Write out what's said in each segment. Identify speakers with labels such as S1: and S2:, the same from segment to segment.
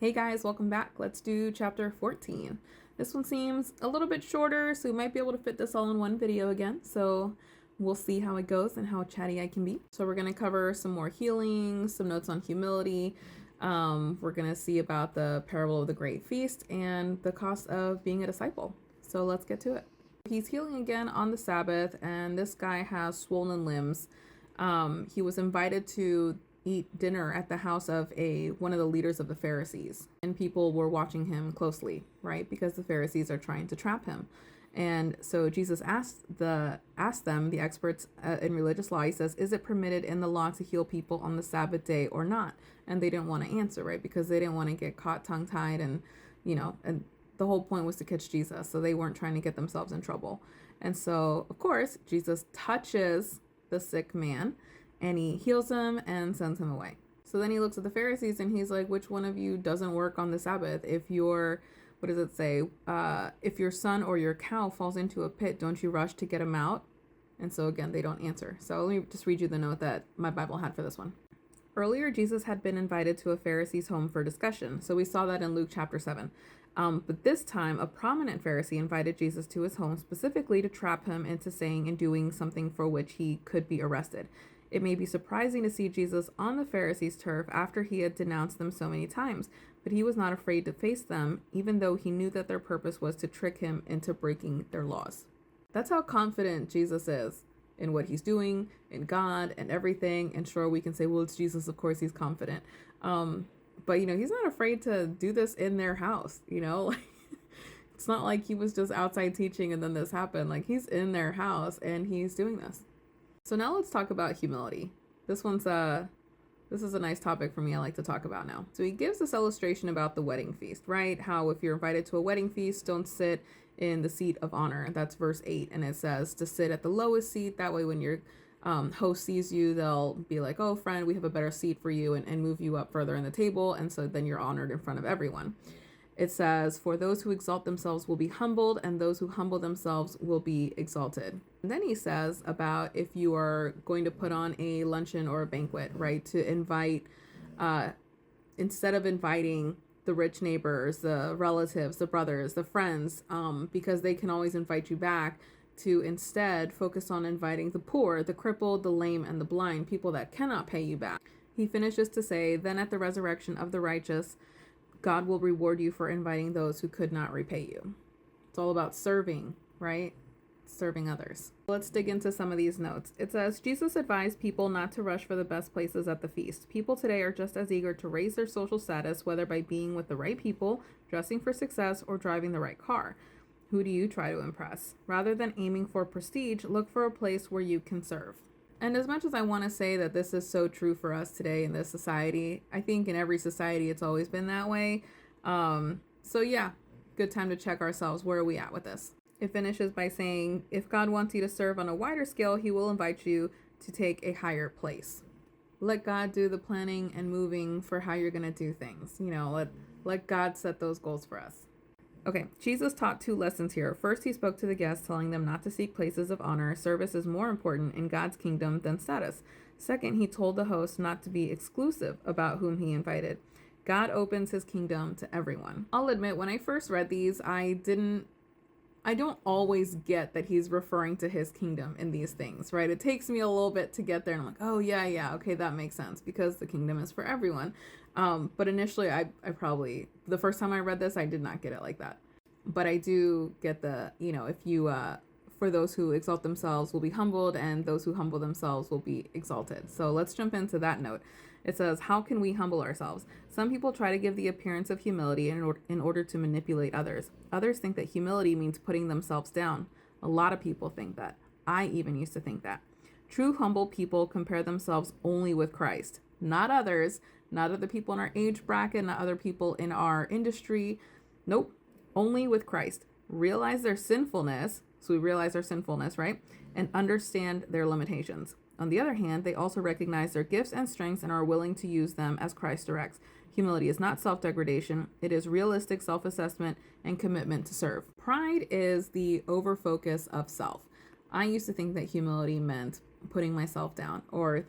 S1: Hey guys, welcome back. Let's do chapter 14. This one seems a little bit shorter, so we might be able to fit this all in one video again. So we'll see how it goes and how chatty I can be. So we're going to cover some more healing, some notes on humility. We're going to see about the parable of the great feast and the cost of being a disciple. So let's get to it. He's healing again on the Sabbath, and this guy has swollen limbs. He was invited to eat dinner at the house of one of the leaders of the Pharisees, and people were watching him closely, right? Because the Pharisees are trying to trap him. And so Jesus asked them, the experts in religious law, he says, is it permitted in the law to heal people on the Sabbath day or not? And they didn't want to answer, right? Because they didn't want to get caught tongue-tied, and and the whole point was to catch Jesus, so they weren't trying to get themselves in trouble. And so, of course, Jesus touches the sick man and he heals him and sends him away. So then he looks at the Pharisees and he's like, which one of you doesn't work on the Sabbath? If your, what does it say? If your son or your cow falls into a pit, don't you rush to get him out? And so again, they don't answer. So let me just read you the note that my Bible had for this one. Earlier, Jesus had been invited to a Pharisee's home for discussion. So we saw that in Luke chapter 7. But this time, a prominent Pharisee invited Jesus to his home specifically to trap him into saying and doing something for which he could be arrested. It may be surprising to see Jesus on the Pharisees' turf after he had denounced them so many times, but he was not afraid to face them, even though he knew that their purpose was to trick him into breaking their laws. That's how confident Jesus is in what he's doing, in God and everything. And sure, we can say, well, it's Jesus, of course he's confident. But he's not afraid to do this in their house, It's not like he was just outside teaching and then this happened. Like, he's in their house and he's doing this. So now let's talk about humility. This is a nice topic for me. I like to talk about now. So he gives this illustration about the wedding feast, right? How if you're invited to a wedding feast, don't sit in the seat of honor. That's verse 8. And it says to sit at the lowest seat. That way when your host sees you, they'll be like, oh, friend, we have a better seat for you, and move you up further in the table. And so then you're honored in front of everyone. It says, for those who exalt themselves will be humbled, and those who humble themselves will be exalted. And then he says about if you are going to put on a luncheon or a banquet, right, to invite, instead of inviting the rich neighbors, the relatives, the brothers, the friends, because they can always invite you back, to instead focus on inviting the poor, the crippled, the lame, and the blind, people that cannot pay you back. He finishes to say, then at the resurrection of the righteous, God will reward you for inviting those who could not repay you. It's all about serving, right? Serving others. Let's dig into some of these notes. It says, Jesus advised people not to rush for the best places at the feast. People today are just as eager to raise their social status, whether by being with the right people, dressing for success, or driving the right car. Who do you try to impress? Rather than aiming for prestige, look for a place where you can serve. And as much as I want to say that this is so true for us today in this society, I think in every society it's always been that way. So yeah, good time to check ourselves. Where are we at with this? It finishes by saying, if God wants you to serve on a wider scale, he will invite you to take a higher place. Let God do the planning and moving for how you're going to do things. Let God set those goals for us. Okay, Jesus taught two lessons here. First, he spoke to the guests, telling them not to seek places of honor. Service is more important in God's kingdom than status. Second, he told the host not to be exclusive about whom he invited. God opens his kingdom to everyone. I'll admit, when I first read these, I don't always get that he's referring to his kingdom in these things, right? It takes me a little bit to get there, and I'm like, oh yeah, okay, that makes sense, because the kingdom is for everyone. But initially, I probably, the first time I read this, I did not get it like that. But I do get the, if you, for those who exalt themselves will be humbled, and those who humble themselves will be exalted. So let's jump into that note. It says, how can we humble ourselves? Some people try to give the appearance of humility in order to manipulate others. Others think that humility means putting themselves down. A lot of people think that. I even used to think that. True humble people compare themselves only with Christ, not others, not other people in our age bracket, not other people in our industry. Nope, only with Christ. Realize their sinfulness. So we realize our sinfulness, right? And understand their limitations. On the other hand, they also recognize their gifts and strengths and are willing to use them as Christ directs. Humility is not self-degradation. It is realistic self-assessment and commitment to serve. Pride is the over-focus of self. I used to think that humility meant putting myself down, or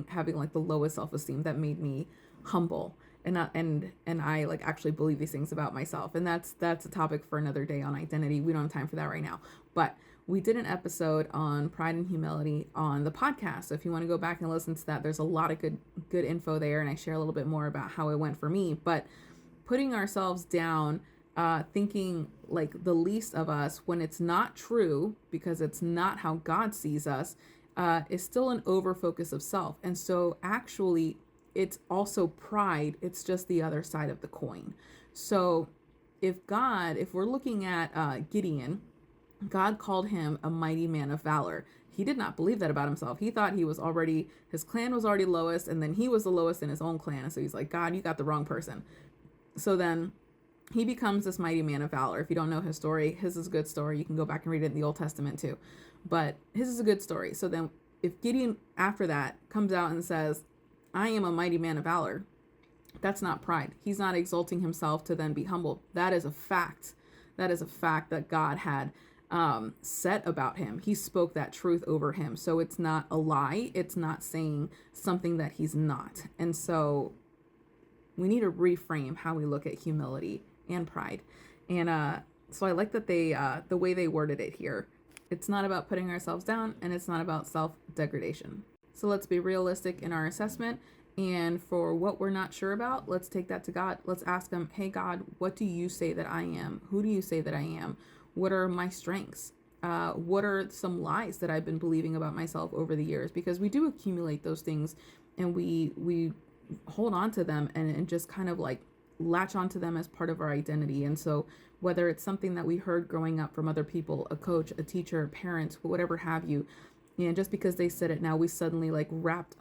S1: having like the lowest self-esteem that made me humble. and not, and I like actually believe these things about myself. And that's a topic for another day on identity. We don't have time for that right now. But we did an episode on pride and humility on the podcast. So if you want to go back and listen to that, there's a lot of good info there, and I share a little bit more about how it went for me. But putting ourselves down, thinking like the least of us when it's not true, because it's not how God sees us, is still an over focus of self. And so actually it's also pride. It's just the other side of the coin. So if we're looking at Gideon, God called him a mighty man of valor. He did not believe that about himself. He thought his clan was already lowest, and then he was the lowest in his own clan. And so he's like, God, you got the wrong person. So then he becomes this mighty man of valor. If you don't know his story, his is a good story. You can go back and read it in the Old Testament too. But his is a good story. So then if Gideon after that comes out and says, I am a mighty man of valor, that's not pride. He's not exalting himself to then be humbled. That is a fact. That is a fact that God had said about him. He spoke that truth over him. So it's not a lie. It's not saying something that he's not. And so we need to reframe how we look at humility and pride. And so I like that they the way they worded it here. It's not about putting ourselves down, and it's not about self-degradation. So let's be realistic in our assessment. And for what we're not sure about, let's take that to God. Let's ask him, hey, God, what do you say that I am? Who do you say that I am? What are my strengths? What are some lies that I've been believing about myself over the years? Because we do accumulate those things, and we hold on to them and just kind of like latch onto them as part of our identity. And so whether it's something that we heard growing up from other people, a coach, a teacher, parents, whatever have you, and just because they said it, now we suddenly like wrapped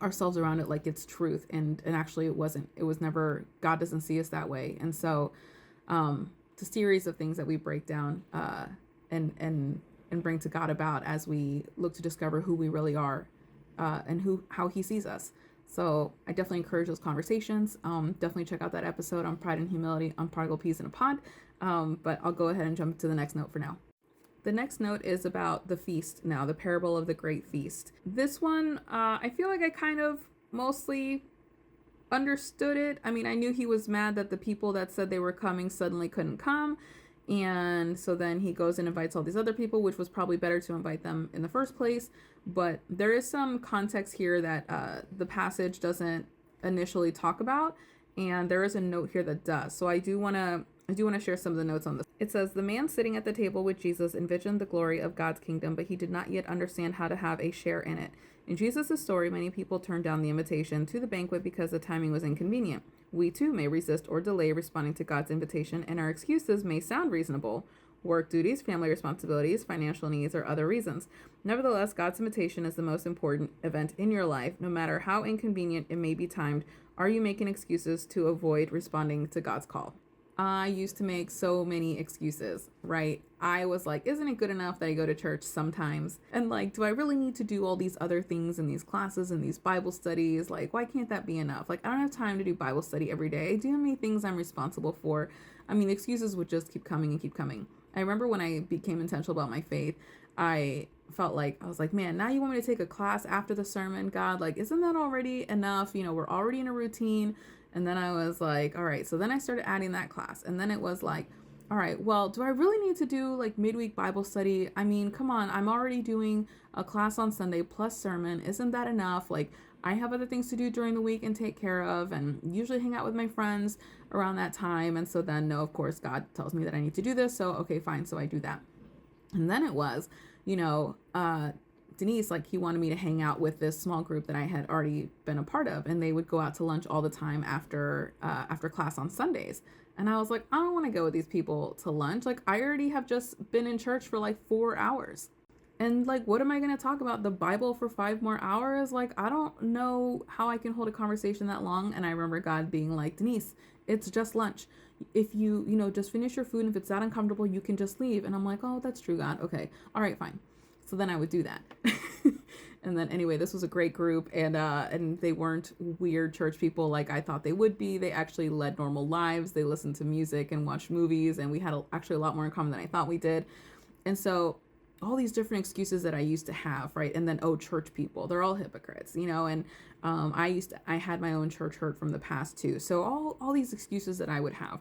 S1: ourselves around it like it's truth, and actually it wasn't. It was never. God doesn't see us that way. And so it's a series of things that we break down and bring to God about as we look to discover who we really are and how he sees us. So I definitely encourage those conversations. Definitely check out that episode on pride and humility on Prodigal Peas in a Pod. But I'll go ahead and jump to the next note for now. The next note is about the feast now, the parable of the great feast. This one, I feel like I kind of mostly understood it. I mean, I knew he was mad that the people that said they were coming suddenly couldn't come. And so then he goes and invites all these other people, which was probably better to invite them in the first place. But there is some context here that the passage doesn't initially talk about. And there is a note here that does. So I do want to share some of the notes on this. It says, the man sitting at the table with Jesus envisioned the glory of God's kingdom, but he did not yet understand how to have a share in it. In Jesus' story, many people turned down the invitation to the banquet because the timing was inconvenient. We too may resist or delay responding to God's invitation, and our excuses may sound reasonable. Work duties, family responsibilities, financial needs, or other reasons. Nevertheless, God's invitation is the most important event in your life. No matter how inconvenient it may be timed, are you making excuses to avoid responding to God's call? I used to make so many excuses, right? I was like, isn't it good enough that I go to church sometimes? And like, do I really need to do all these other things in these classes and these Bible studies? Like, why can't that be enough? Like, I don't have time to do Bible study every day. I do have many things I'm responsible for. I mean, excuses would just keep coming and keep coming. I remember when I became intentional about my faith, I was like, man, now you want me to take a class after the sermon? God, like, isn't that already enough? You know, we're already in a routine. And then I was like, all right. So then I started adding that class. And then it was like, all right, well, do I really need to do like midweek Bible study? I mean, come on, I'm already doing a class on Sunday plus sermon. Isn't that enough? Like, I have other things to do during the week and take care of, and usually hang out with my friends around that time. And so then, no, of course, God tells me that I need to do this. So, okay, fine. So I do that. And then it was, Denise, like, he wanted me to hang out with this small group that I had already been a part of, and they would go out to lunch all the time after class on Sundays. And I was like, I don't want to go with these people to lunch. Like, I already have just been in church for like 4 hours. And like, what am I going to talk about? The Bible for 5 more hours? Like, I don't know how I can hold a conversation that long. And I remember God being like, Denise, it's just lunch. If you just finish your food, and if it's that uncomfortable, you can just leave. And I'm like, oh, that's true, God. Okay. All right, fine. So then I would do that. And then anyway, this was a great group, and they weren't weird church people like I thought they would be. They actually led normal lives. They listened to music and watched movies, and we had actually a lot more in common than I thought we did. And so all these different excuses that I used to have, right? And then, oh, church people, they're all hypocrites, you know, and I had my own church hurt from the past too. So all these excuses that I would have.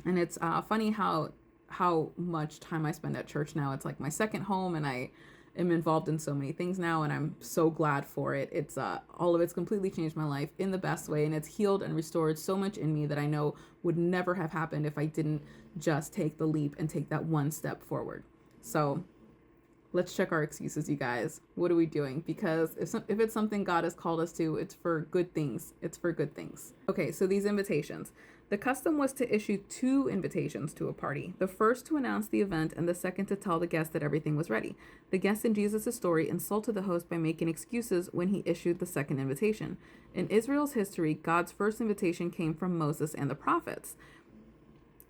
S1: And it's funny how much time I spend at church now. It's like my second home, and I am involved in so many things now, and I'm so glad for it. It's all of it's completely changed my life in the best way, and it's healed and restored so much in me that I know would never have happened if I didn't just take the leap and take that one step forward. So let's check our excuses, you guys. What are we doing? Because if it's something God has called us to, it's for good things. It's for good things. Okay, so these invitations. The custom was to issue 2 invitations to a party, the first to announce the event and the second to tell the guest that everything was ready. The guest in Jesus' story insulted the host by making excuses when he issued the second invitation. In Israel's history, God's first invitation came from Moses and the prophets.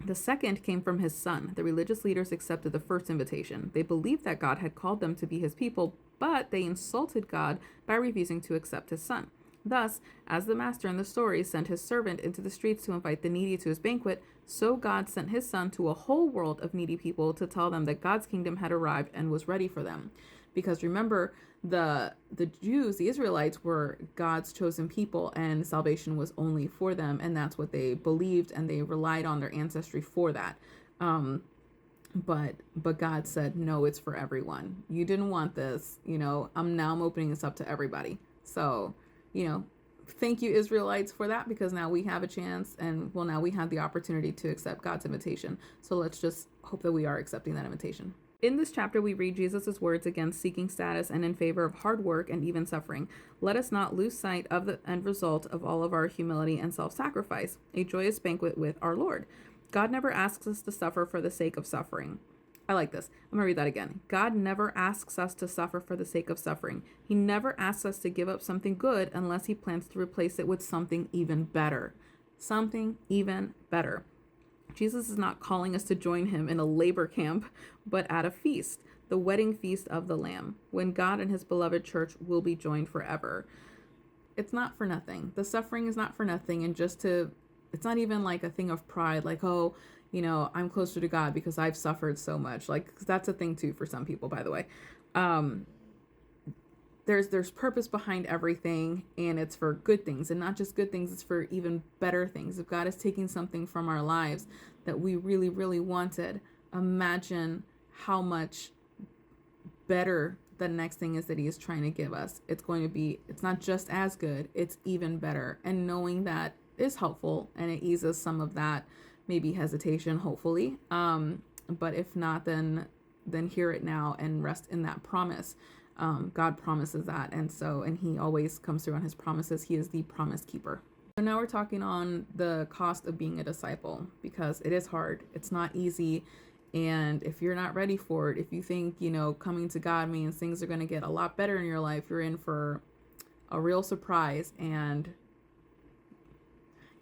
S1: The second came from his son. The religious leaders accepted the first invitation. They believed that God had called them to be his people, but they insulted God by refusing to accept his son. Thus, as the master in the story sent his servant into the streets to invite the needy to his banquet, so God sent his son to a whole world of needy people to tell them that God's kingdom had arrived and was ready for them. Because remember, the Jews, the Israelites, were God's chosen people, and salvation was only for them, and that's what they believed, and they relied on their ancestry for that. But God said, no, it's for everyone. You didn't want this, you know. I'm opening this up to everybody. So, you know, thank you, Israelites, for that, because now we have a chance, and now we have the opportunity to accept God's invitation. So let's just hope that we are accepting that invitation. In this chapter, we read Jesus' words against seeking status and in favor of hard work and even suffering. Let us not lose sight of the end result of all of our humility and self-sacrifice, a joyous banquet with our Lord. God never asks us to suffer for the sake of suffering. I like this. I'm going to read that again. God never asks us to suffer for the sake of suffering. He never asks us to give up something good unless he plans to replace it with something even better. Something even better. Jesus is not calling us to join him in a labor camp, but at a feast, the wedding feast of the Lamb, when God and his beloved church will be joined forever. It's not for nothing. The suffering is not for nothing. And it's not even like a thing of pride, like, oh, you know, I'm closer to God because I've suffered so much. Like, that's a thing too for some people, by the way. There's purpose behind everything, and it's for good things, and not just good things, it's for even better things. If God is taking something from our lives that we really, really wanted, imagine how much better the next thing is that he is trying to give us. It's not just as good, it's even better. And knowing that is helpful, and it eases some of that maybe hesitation, hopefully. But if not, then hear it now and rest in that promise. God promises that, and he always comes through on his promises. He is the promise keeper. So now we're talking on the cost of being a disciple, because it is hard. It's not easy. And if you're not ready for it, if you think, you know, coming to God means things are going to get a lot better in your life, you're in for a real surprise. And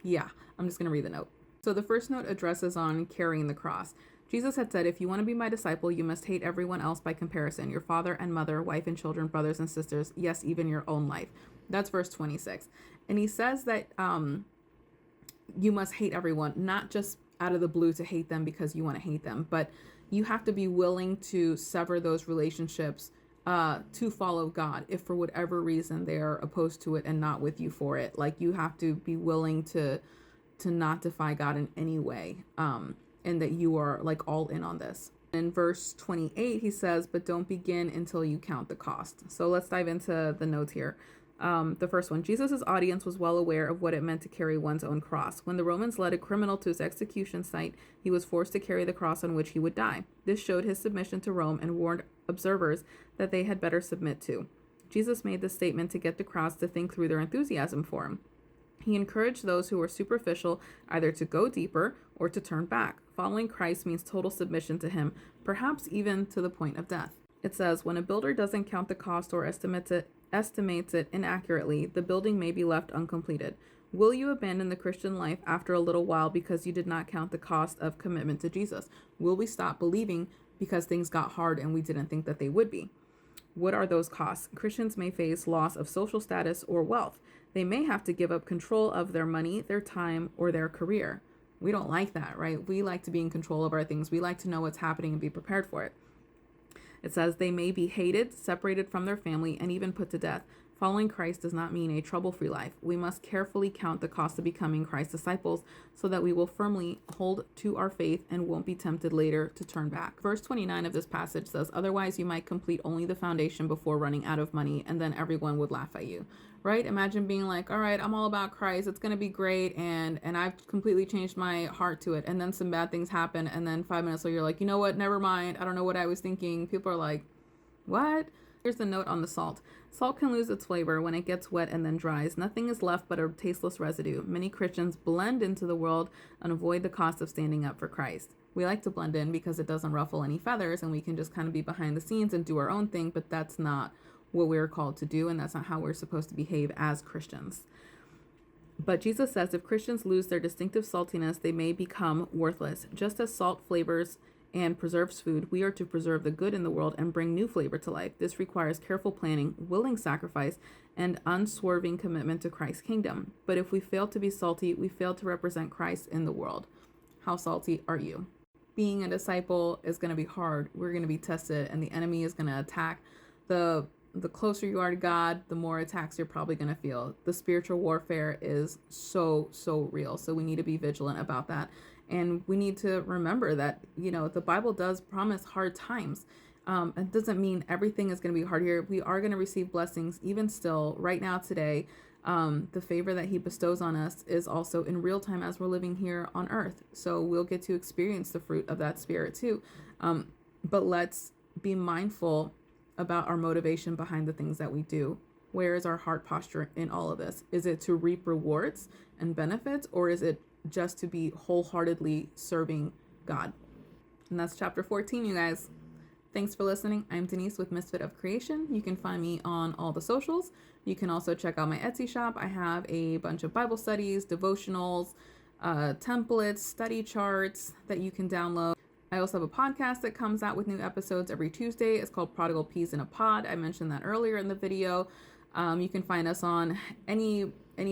S1: yeah, I'm just going to read the note. So the first note addresses on carrying the cross. Jesus had said, if you want to be my disciple, you must hate everyone else by comparison, your father and mother, wife and children, brothers and sisters, yes, even your own life. That's verse 26. And he says that you must hate everyone, not just out of the blue to hate them because you want to hate them, but you have to be willing to sever those relationships to follow God if for whatever reason they are opposed to it and not with you for it. Like, you have to be willing to not defy God in any way. And that you are like all in on this. In verse 28, he says, but don't begin until you count the cost. So let's dive into the notes here. The first one, Jesus' audience was well aware of what it meant to carry one's own cross. When the Romans led a criminal to his execution site, he was forced to carry the cross on which he would die. This showed his submission to Rome and warned observers that they had better submit to. Jesus made this statement to get the crowds to think through their enthusiasm for him. He encouraged those who were superficial either to go deeper or to turn back. Following Christ means total submission to him, perhaps even to the point of death. It says, when a builder doesn't count the cost or estimates it inaccurately, the building may be left uncompleted. Will you abandon the Christian life after a little while because you did not count the cost of commitment to Jesus? Will we stop believing because things got hard and we didn't think that they would be? What are those costs? Christians may face loss of social status or wealth. They may have to give up control of their money, their time, or their career. We don't like that, right? We like to be in control of our things. We like to know what's happening and be prepared for it. It says they may be hated, separated from their family, and even put to death. Following Christ does not mean a trouble-free life. We must carefully count the cost of becoming Christ's disciples so that we will firmly hold to our faith and won't be tempted later to turn back. Verse 29 of this passage says, otherwise you might complete only the foundation before running out of money, and then everyone would laugh at you. Right? Imagine being like, all right, I'm all about Christ. It's going to be great. And I've completely changed my heart to it. And then some bad things happen. And then 5 minutes later, you're like, you know what? Never mind. I don't know what I was thinking. People are like, what? Here's the note on the salt. Salt can lose its flavor when it gets wet and then dries. Nothing is left but a tasteless residue. Many Christians blend into the world and avoid the cost of standing up for Christ. We like to blend in because it doesn't ruffle any feathers and we can just kind of be behind the scenes and do our own thing, but that's not what we're called to do, and that's not how we're supposed to behave as Christians. But Jesus says if Christians lose their distinctive saltiness, they may become worthless. Just as salt flavors and preserves food, we are to preserve the good in the world and bring new flavor to life. This requires careful planning, willing sacrifice, and unswerving commitment to Christ's kingdom. But if we fail to be salty, we fail to represent Christ in the world. How salty are you? Being a disciple is going to be hard. We're going to be tested, and the enemy is going to attack. The closer you are to God, the more attacks you're probably going to feel. The spiritual warfare is so real. So we need to be vigilant about that. And we need to remember that, the Bible does promise hard times. It doesn't mean everything is going to be hard here. We are going to receive blessings even still right now today. The favor that he bestows on us is also in real time as we're living here on earth. So we'll get to experience the fruit of that spirit too. But let's be mindful about our motivation behind the things that we do. Where is our heart posture in all of this? Is it to reap rewards and benefits, or is it just to be wholeheartedly serving God? And that's chapter 14, you guys. Thanks for listening. I'm Denise with Misfit of Creation. You can find me on all the socials. You can also check out my Etsy shop. I have a bunch of Bible studies, devotionals, templates, study charts that you can download. I also have a podcast that comes out with new episodes every Tuesday. It's called Prodigal Peas in a Pod. I mentioned that earlier in the video. You can find us on any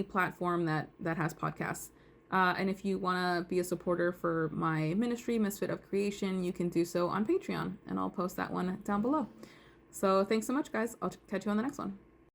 S1: platform that has podcasts. And if you want to be a supporter for my ministry, Misfit of Creation, you can do so on Patreon, and I'll post that one down below. So thanks so much, guys. I'll catch you on the next one.